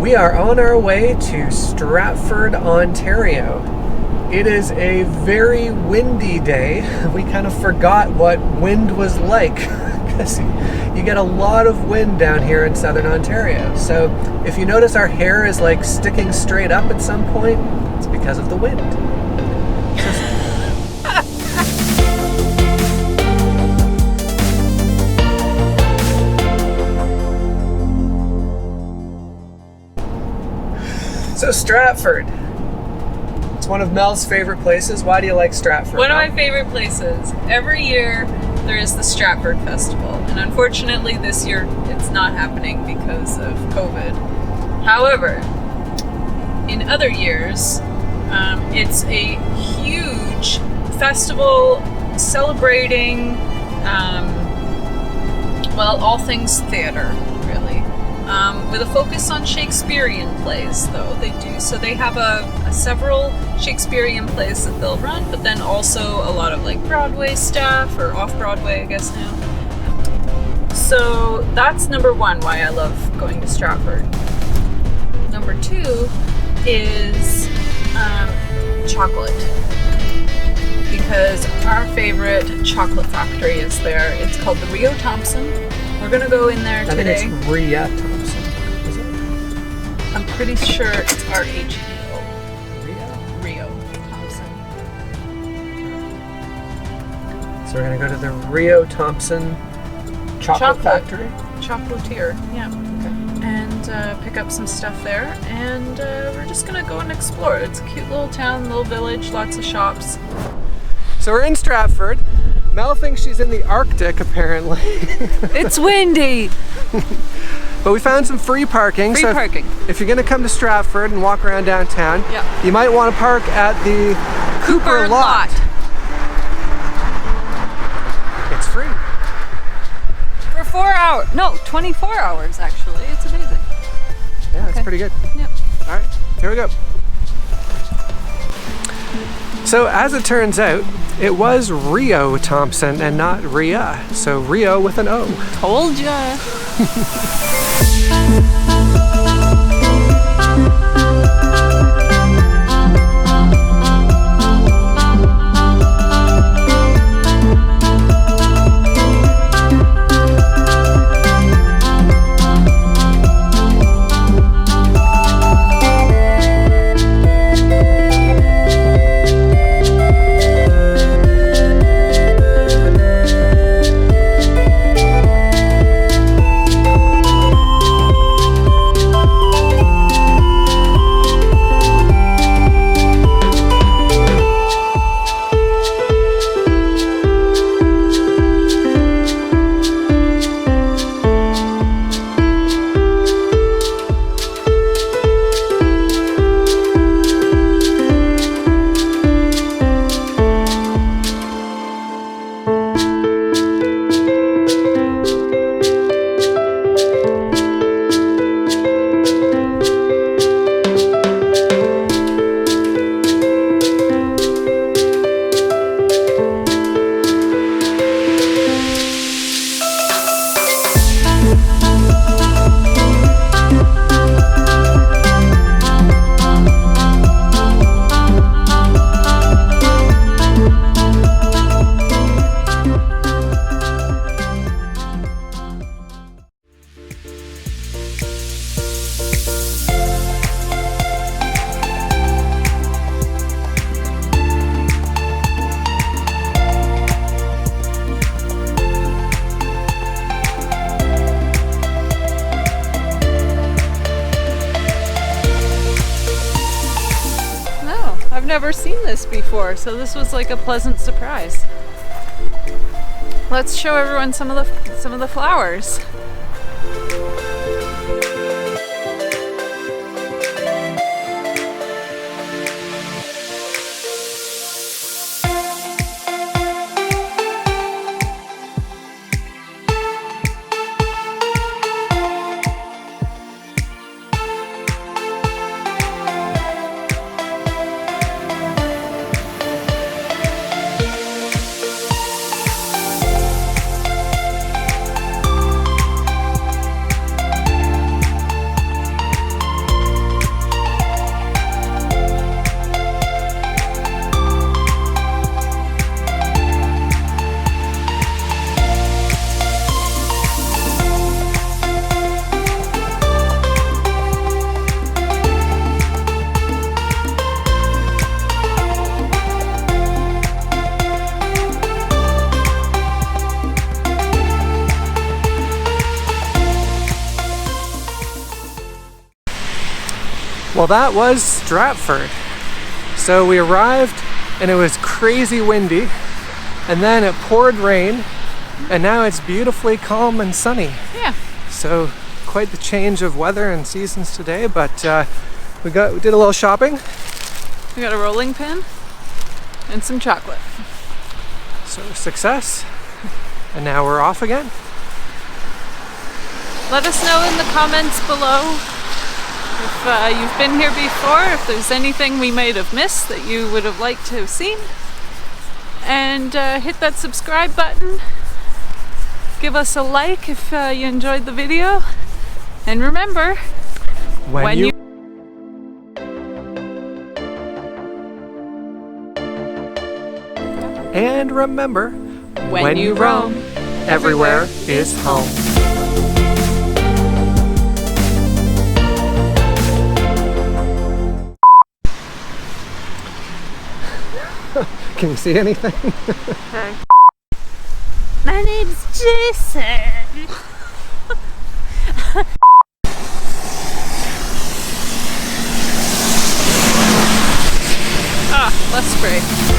We are on our way to Stratford, Ontario. It is a very windy day. We kind of forgot what wind was like because you get a lot of wind down here in southern Ontario. So if you notice our hair is like sticking straight up at some point, it's because of the wind. So Stratford, it's one of Mel's favorite places. Why do you like Stratford? One of my favorite places. Every year there is the Stratford Festival, and unfortunately this year it's not happening because of COVID. However, in other years, it's a huge festival celebrating, well, all things theater, really. With a focus on Shakespearean plays, though. They do. So they have several Shakespearean plays that they'll run, but then also a lot of like Broadway stuff, or off-Broadway, I guess now. So that's number one why I love going to Stratford. Number two is chocolate. Because our favorite chocolate factory is there. It's called the Rio Thompson. We're gonna go in there today. I think it's Ria Thompson. Is it? I'm pretty sure it's R-H-E-O. Rio Thompson. So we're gonna go to the Rio Thompson chocolate factory? Chocolatier, yeah. Okay. And pick up some stuff there. And we're just gonna go and explore. It's a cute little town, little village, lots of shops. So we're in Stratford. Mel thinks she's in the Arctic, apparently. It's windy! But we found some free parking. Free parking. If you're gonna come to Stratford and walk around downtown, you might want to park at the Cooper lot. It's free. For 4 hours. No, 24 hours actually. It's amazing. Yeah, it's pretty good. Yep. All right, here we go. So as it turns out, it was Rio Thompson and not Ria. So Rio with an O. Told ya. I've never seen this before, so this was like a pleasant surprise. Let's show everyone some of the flowers. Well, that was Stratford. So we arrived and it was crazy windy, and then it poured rain, and now it's beautifully calm and sunny. Yeah. So quite the change of weather and seasons today, but we did a little shopping. We got a rolling pin and some chocolate. So success, and now we're off again. Let us know in the comments below if you've been here before, if there's anything we might have missed that you would have liked to have seen. And hit that subscribe button. Give us a like if you enjoyed the video. And remember, when you And remember, when you roam, everywhere is home. Can you see anything? Okay. My name's Jason. Less spray.